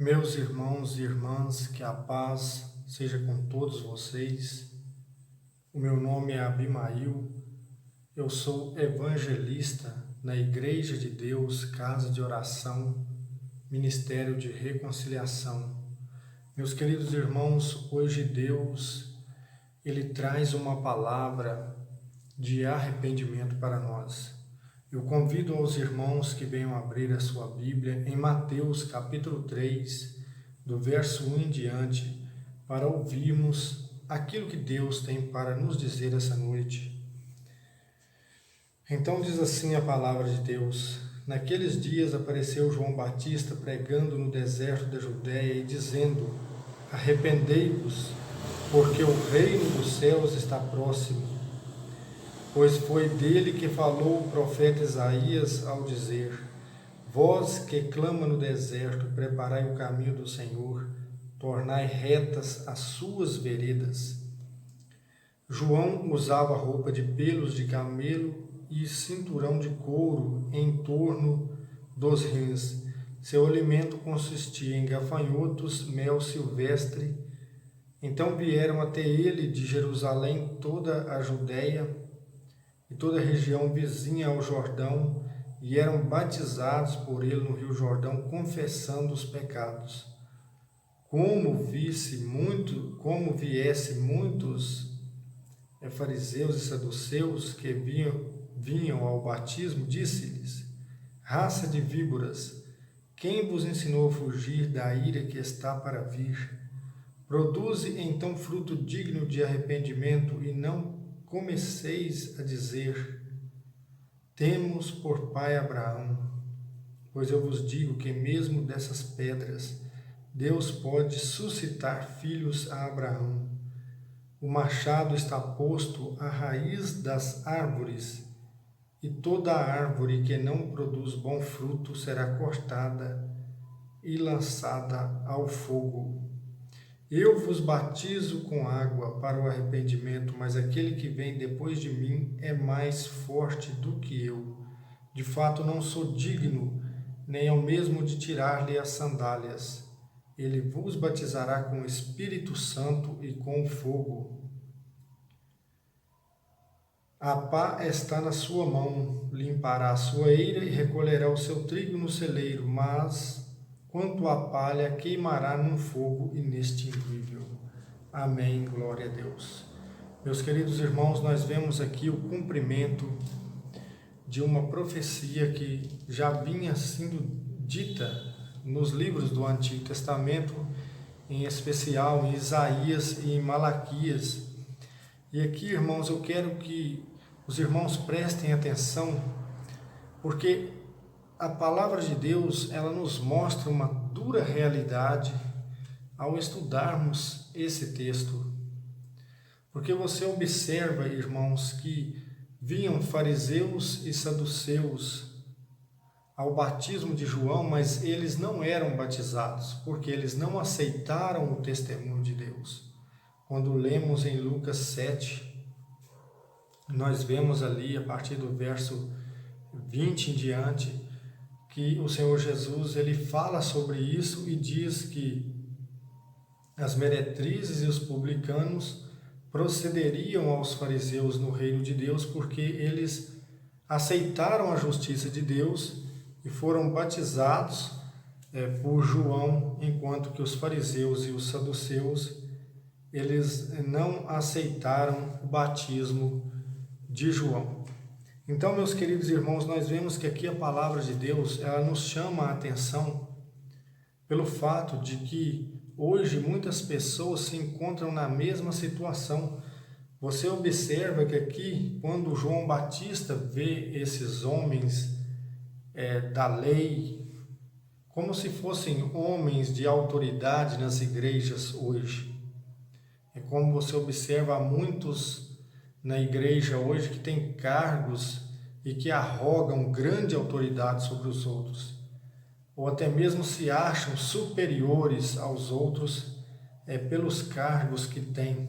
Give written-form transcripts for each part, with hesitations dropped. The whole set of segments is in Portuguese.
Meus irmãos e irmãs, que a paz seja com todos vocês. O meu nome é Abimail, eu sou evangelista na Igreja de Deus, Casa de Oração, Ministério de Reconciliação. Meus queridos irmãos, hoje Deus, Ele traz uma palavra de arrependimento para nós. Eu convido aos irmãos que venham abrir a sua Bíblia em Mateus capítulo 3, do verso 1 em diante, para ouvirmos aquilo que Deus tem para nos dizer essa noite. Então diz assim a palavra de Deus: Naqueles dias apareceu João Batista pregando no deserto da Judéia e dizendo: Arrependei-vos, porque o reino dos céus está próximo. Pois foi dele que falou o profeta Isaías ao dizer: Vós que clama no deserto, preparai o caminho do Senhor, tornai retas as suas veredas. João usava roupa de pelos de camelo e cinturão de couro em torno dos rins. Seu alimento consistia em gafanhotos, mel silvestre. Então vieram até ele de Jerusalém toda a Judéia e toda a região vizinha ao Jordão, e eram batizados por ele no rio Jordão, confessando os pecados. Como viesse muitos fariseus e saduceus que vinham ao batismo, disse-lhes: Raça de víboras, quem vos ensinou a fugir da ira que está para vir? Produze então fruto digno de arrependimento, e não comeceis a dizer: Temos por pai Abraão. Pois eu vos digo que mesmo dessas pedras Deus pode suscitar filhos a Abraão. O machado está posto à raiz das árvores, e toda árvore que não produz bom fruto será cortada e lançada ao fogo. Eu vos batizo com água para o arrependimento, mas aquele que vem depois de mim é mais forte do que eu. De fato, não sou digno, nem ao mesmo de tirar-lhe as sandálias. Ele vos batizará com o Espírito Santo e com fogo. A pá está na sua mão, limpará a sua eira e recolherá o seu trigo no celeiro, mas quanto à palha, queimará num fogo inextinguível. Amém, glória a Deus. Meus queridos irmãos, nós vemos aqui o cumprimento de uma profecia que já vinha sendo dita nos livros do Antigo Testamento, em especial em Isaías e em Malaquias. E aqui, irmãos, eu quero que os irmãos prestem atenção, porque a palavra de Deus, ela nos mostra uma dura realidade ao estudarmos esse texto. Porque você observa, irmãos, que vinham fariseus e saduceus ao batismo de João, mas eles não eram batizados, porque eles não aceitaram o testemunho de Deus. Quando lemos em Lucas 7, nós vemos ali, a partir do verso 20 em diante, que o Senhor Jesus, ele fala sobre isso e diz que as meretrizes e os publicanos procederiam aos fariseus no reino de Deus, porque eles aceitaram a justiça de Deus e foram batizados por João, enquanto que os fariseus e os saduceus, eles não aceitaram o batismo de João. Então, meus queridos irmãos, nós vemos que aqui a palavra de Deus, ela nos chama a atenção pelo fato de que hoje muitas pessoas se encontram na mesma situação. Você observa que aqui, quando João Batista vê esses homens da lei, como se fossem homens de autoridade nas igrejas hoje. É como você observa, há muitos na igreja hoje que têm cargos e que arrogam grande autoridade sobre os outros, ou até mesmo se acham superiores aos outros pelos cargos que têm.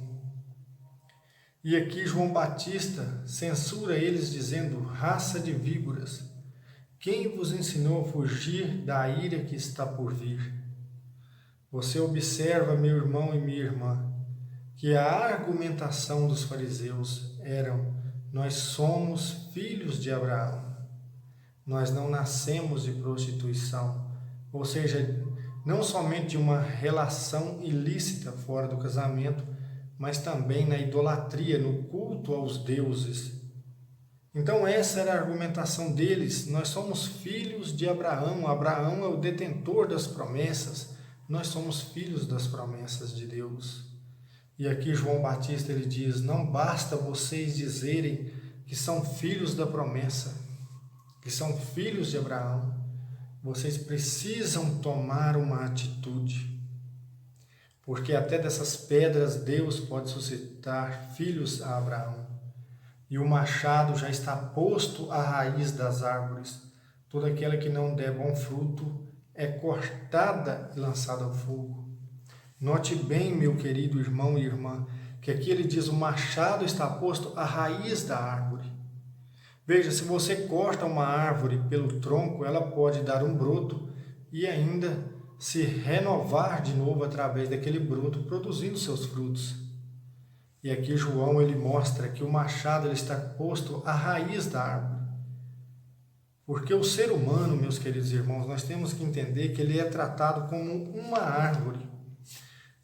E aqui João Batista censura eles dizendo: raça de víboras, quem vos ensinou a fugir da ira que está por vir? Você observa, meu irmão e minha irmã, que a argumentação dos fariseus eram: nós somos filhos de Abraão, nós não nascemos de prostituição, ou seja, não somente de uma relação ilícita fora do casamento, mas também na idolatria, no culto aos deuses. Então essa era a argumentação deles: nós somos filhos de Abraão, Abraão é o detentor das promessas, nós somos filhos das promessas de Deus. E aqui João Batista ele diz: não basta vocês dizerem que são filhos da promessa, que são filhos de Abraão, vocês precisam tomar uma atitude, porque até dessas pedras Deus pode suscitar filhos a Abraão. E o machado já está posto à raiz das árvores. Toda aquela que não der bom fruto é cortada e lançada ao fogo. Note bem, meu querido irmão e irmã, que aqui ele diz: o machado está posto à raiz da árvore. Veja, se você corta uma árvore pelo tronco, ela pode dar um broto e ainda se renovar de novo através daquele broto, produzindo seus frutos. E aqui João ele mostra que o machado ele está posto à raiz da árvore. Porque o ser humano, meus queridos irmãos, nós temos que entender que ele é tratado como uma árvore.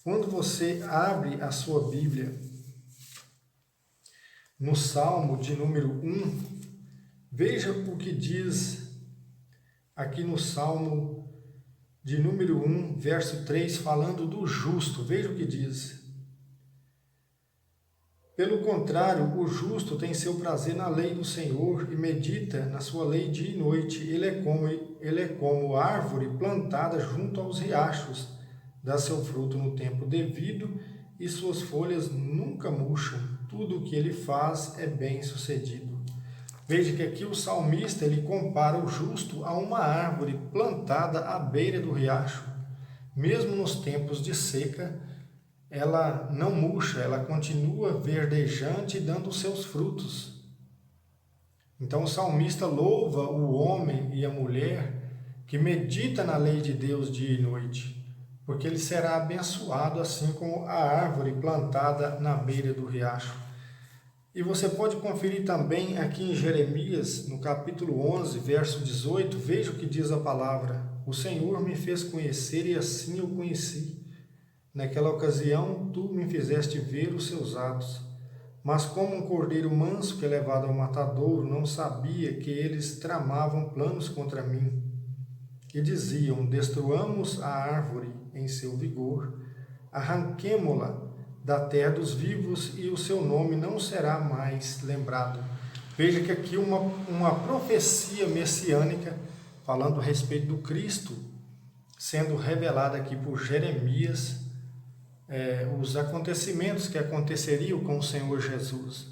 Quando você abre a sua Bíblia, no Salmo de número 1, veja o que diz aqui no Salmo de número 1, verso 3, falando do justo. Veja o que diz: pelo contrário, o justo tem seu prazer na lei do Senhor e medita na sua lei dia e noite. Ele é como árvore plantada junto aos riachos, dá seu fruto no tempo devido e suas folhas nunca murcham. Tudo o que ele faz é bem sucedido. Veja que aqui o salmista ele compara o justo a uma árvore plantada à beira do riacho. Mesmo nos tempos de seca, ela não murcha, ela continua verdejante e dando seus frutos. Então o salmista louva o homem e a mulher que medita na lei de Deus dia e noite, porque ele será abençoado assim como a árvore plantada na beira do riacho. E você pode conferir também aqui em Jeremias, no capítulo 11, verso 18, veja o que diz a palavra: o Senhor me fez conhecer e assim eu conheci. Naquela ocasião, tu me fizeste ver os seus atos. Mas como um cordeiro manso que é levado ao matadouro, não sabia que eles tramavam planos contra mim. E diziam: destruamos a árvore em seu vigor, arranquemo-la da terra dos vivos e o seu nome não será mais lembrado. Veja que aqui uma profecia messiânica, falando a respeito do Cristo, sendo revelada aqui por Jeremias, os acontecimentos que aconteceriam com o Senhor Jesus,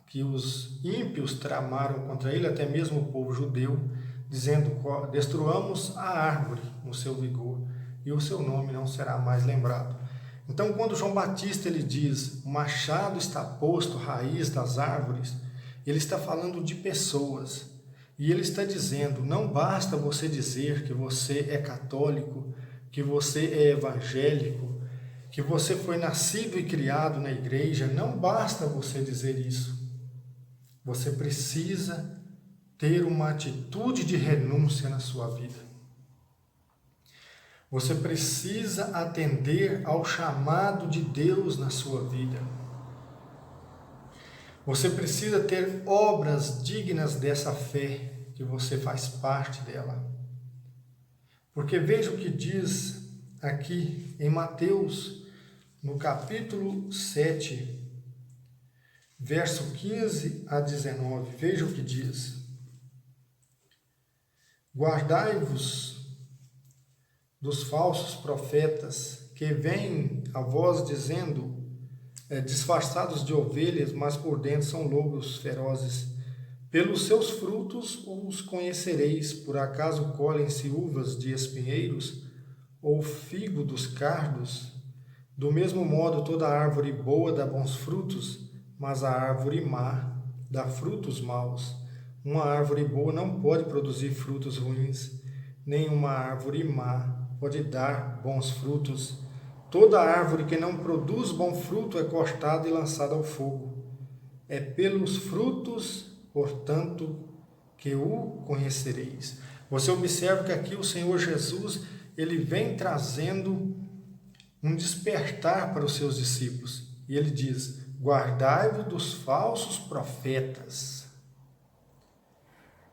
que os ímpios tramaram contra ele, até mesmo o povo judeu, dizendo: destruamos a árvore no seu vigor e o seu nome não será mais lembrado. Então, quando João Batista ele diz: o machado está posto à raiz das árvores, ele está falando de pessoas. E ele está dizendo: não basta você dizer que você é católico, que você é evangélico, que você foi nascido e criado na igreja. Não basta você dizer isso. Você precisa ter uma atitude de renúncia na sua vida. Você precisa atender ao chamado de Deus na sua vida. Você precisa ter obras dignas dessa fé, que você faz parte dela. Porque veja o que diz aqui em Mateus, no capítulo 7, verso 15 a 19. Veja o que diz: guardai-vos dos falsos profetas que vêm a vós dizendo, disfarçados de ovelhas, mas por dentro são lobos ferozes. Pelos seus frutos os conhecereis. Por acaso colhem-se uvas de espinheiros ou figo dos cardos? Do mesmo modo, toda árvore boa dá bons frutos, mas a árvore má dá frutos maus. Uma árvore boa não pode produzir frutos ruins, nem uma árvore má pode dar bons frutos. Toda árvore que não produz bom fruto é cortada e lançada ao fogo. É pelos frutos, portanto, que o conhecereis. Você observa que aqui o Senhor Jesus, ele vem trazendo um despertar para os seus discípulos. E ele diz: guardai-vos dos falsos profetas,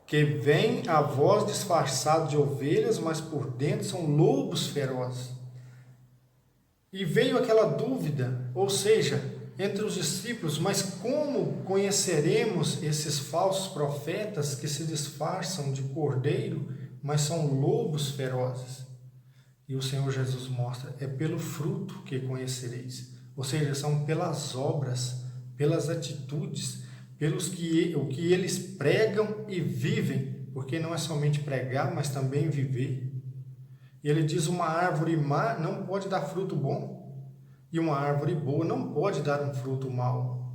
que vêm a vós disfarçados de ovelhas, mas por dentro são lobos ferozes. E veio aquela dúvida, ou seja, entre os discípulos: mas como conheceremos esses falsos profetas que se disfarçam de cordeiro, mas são lobos ferozes? E o Senhor Jesus mostra: é pelo fruto que conhecereis. Ou seja, são pelas obras, pelas atitudes, o que eles pregam e vivem, porque não é somente pregar, mas também viver. E ele diz: uma árvore má não pode dar fruto bom, e uma árvore boa não pode dar um fruto mau.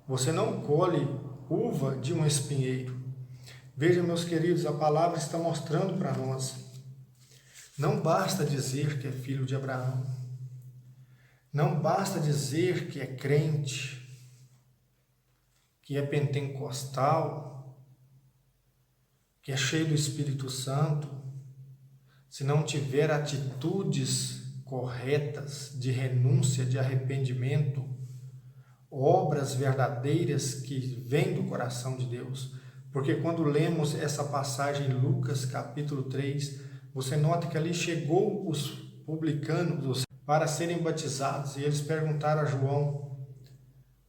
Você não colhe uva de um espinheiro. Veja, meus queridos, a palavra está mostrando para nós: não basta dizer que é filho de Abraão, não basta dizer que é crente, que é pentecostal, que é cheio do Espírito Santo, se não tiver atitudes corretas de renúncia, de arrependimento, obras verdadeiras que vêm do coração de Deus. Porque quando lemos essa passagem em Lucas capítulo 3, você nota que ali chegou os publicanos para serem batizados e eles perguntaram a João: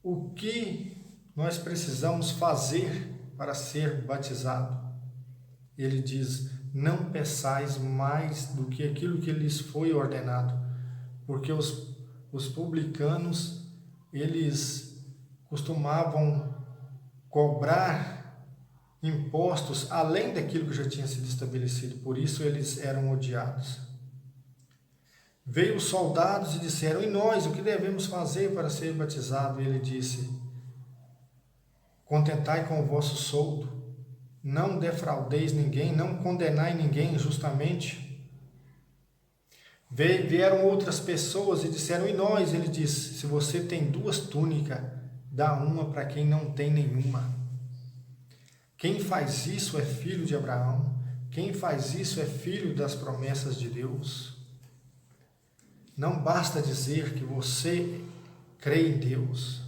o que nós precisamos fazer para ser batizado? Ele diz: não peçais mais do que aquilo que lhes foi ordenado, porque os publicanos, eles costumavam cobrar impostos além daquilo que já tinha sido estabelecido, por isso eles eram odiados. Veio os soldados e disseram: e nós, o que devemos fazer para ser batizado? E ele disse: contentai com o vosso soldo, não defraudeis ninguém, não condenai ninguém injustamente. Vieram outras pessoas e disseram: e nós? Ele disse: se você tem 2 túnicas, dá uma para quem não tem nenhuma. Quem faz isso é filho de Abraão, quem faz isso é filho das promessas de Deus. Não basta dizer que você crê em Deus,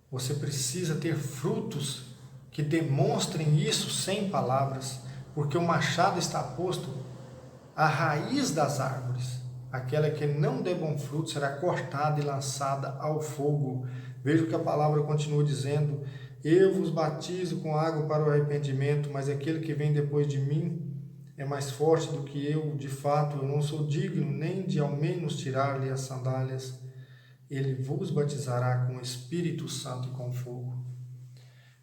você precisa ter frutos que demonstrem isso sem palavras, porque o machado está posto à raiz das árvores. Aquela que não der bom fruto será cortada e lançada ao fogo. Veja o que a palavra continua dizendo: eu vos batizo com água para o arrependimento, mas aquele que vem depois de mim é mais forte do que eu. De fato, eu não sou digno nem de ao menos tirar-lhe as sandálias. Ele vos batizará com o Espírito Santo e com fogo.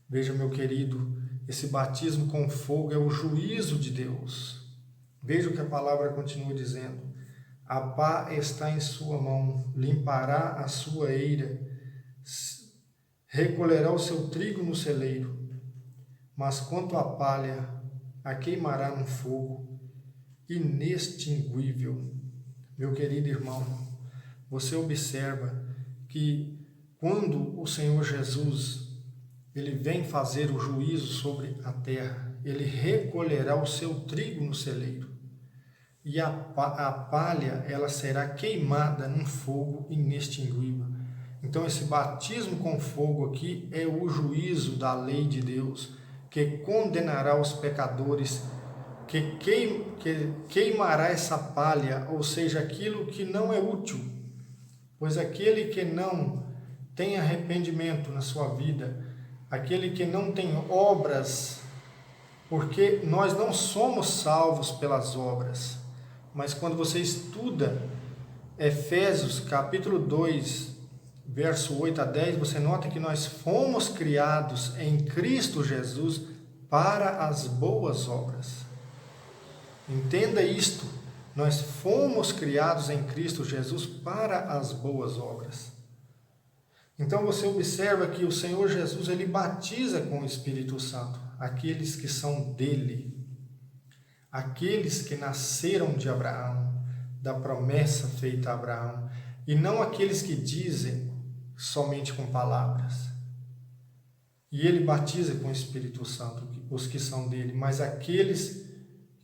Veja, meu querido, esse batismo com fogo é o juízo de Deus. Veja o que a palavra continua dizendo: a pá está em sua mão, limpará a sua eira, recolherá o seu trigo no celeiro, mas quanto à palha, a queimará no fogo inextinguível. Meu querido irmão, você observa que quando o Senhor Jesus ele vem fazer o juízo sobre a terra, ele recolherá o seu trigo no celeiro, e a palha ela será queimada num fogo inextinguível. Então esse batismo com fogo aqui é o juízo da lei de Deus, que condenará os pecadores, que queimará essa palha, ou seja, aquilo que não é útil, pois aquele que não tem arrependimento na sua vida, aquele que não tem obras, porque nós não somos salvos pelas obras, mas quando você estuda Efésios capítulo 2, verso 8 a 10, você nota que nós fomos criados em Cristo Jesus para as boas obras. Entenda isto, nós fomos criados em Cristo Jesus para as boas obras. Então você observa que o Senhor Jesus, ele batiza com o Espírito Santo aqueles que são dele, aqueles que nasceram de Abraão, da promessa feita a Abraão, e não aqueles que dizem somente com palavras. E ele batiza com o Espírito Santo os que são dele, mas aqueles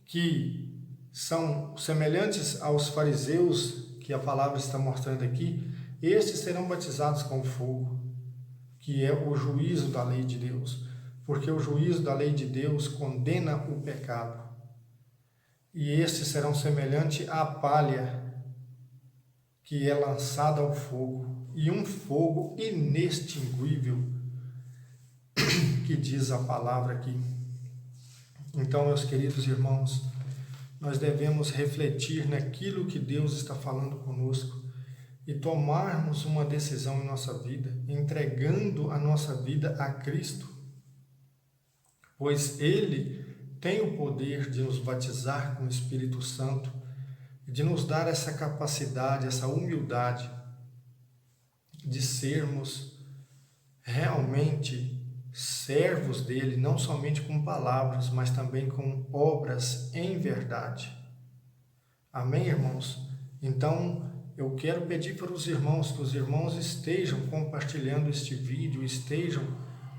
que são semelhantes aos fariseus, que a palavra está mostrando aqui, estes serão batizados com fogo, que é o juízo da lei de Deus, porque o juízo da lei de Deus condena o pecado. E estes serão semelhantes à palha que é lançada ao fogo, e um fogo inextinguível, que diz a palavra aqui. Então, meus queridos irmãos, nós devemos refletir naquilo que Deus está falando conosco e tomarmos uma decisão em nossa vida, entregando a nossa vida a Cristo, pois Ele tem o poder de nos batizar com o Espírito Santo e de nos dar essa capacidade, essa humildade de sermos realmente servos dele, não somente com palavras, mas também com obras em verdade. Amém, irmãos? Então, eu quero pedir para os irmãos que os irmãos estejam compartilhando este vídeo, estejam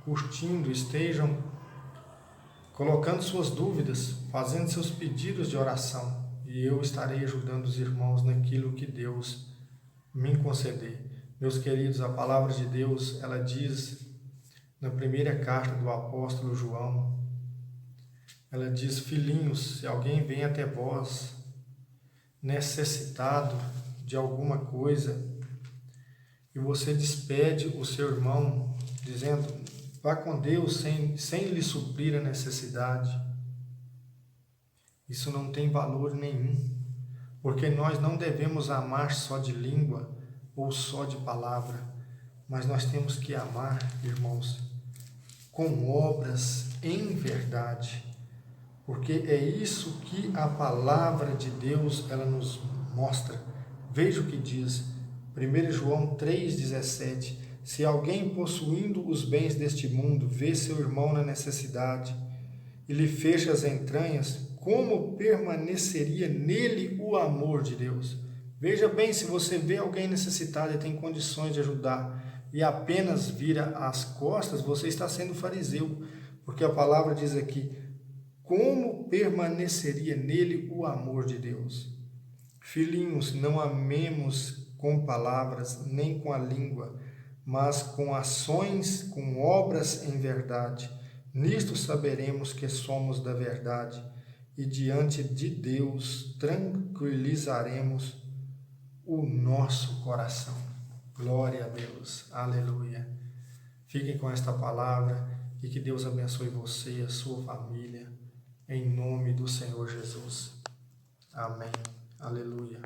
curtindo, estejam colocando suas dúvidas, fazendo seus pedidos de oração, e eu estarei ajudando os irmãos naquilo que Deus me conceder. Meus queridos, a palavra de Deus, ela diz na primeira carta do apóstolo João, ela diz: filhinhos, se alguém vem até vós necessitado de alguma coisa, e você despede o seu irmão, dizendo: vá com Deus sem lhe suprir a necessidade, isso não tem valor nenhum, porque nós não devemos amar só de língua ou só de palavra, mas nós temos que amar, irmãos, com obras em verdade, porque é isso que a palavra de Deus ela nos mostra. Veja o que diz 1 João 3,17: se alguém possuindo os bens deste mundo vê seu irmão na necessidade e lhe fecha as entranhas, como permaneceria nele o amor de Deus? Veja bem, se você vê alguém necessitado e tem condições de ajudar e apenas vira as costas, você está sendo fariseu, porque a palavra diz aqui: como permaneceria nele o amor de Deus? Filhinhos, não amemos com palavras nem com a língua, mas com ações, com obras em verdade. Nisto saberemos que somos da verdade e diante de Deus tranquilizaremos o nosso coração. Glória a Deus, aleluia. Fiquem com esta palavra e que Deus abençoe você e a sua família, em nome do Senhor Jesus. Amém, aleluia.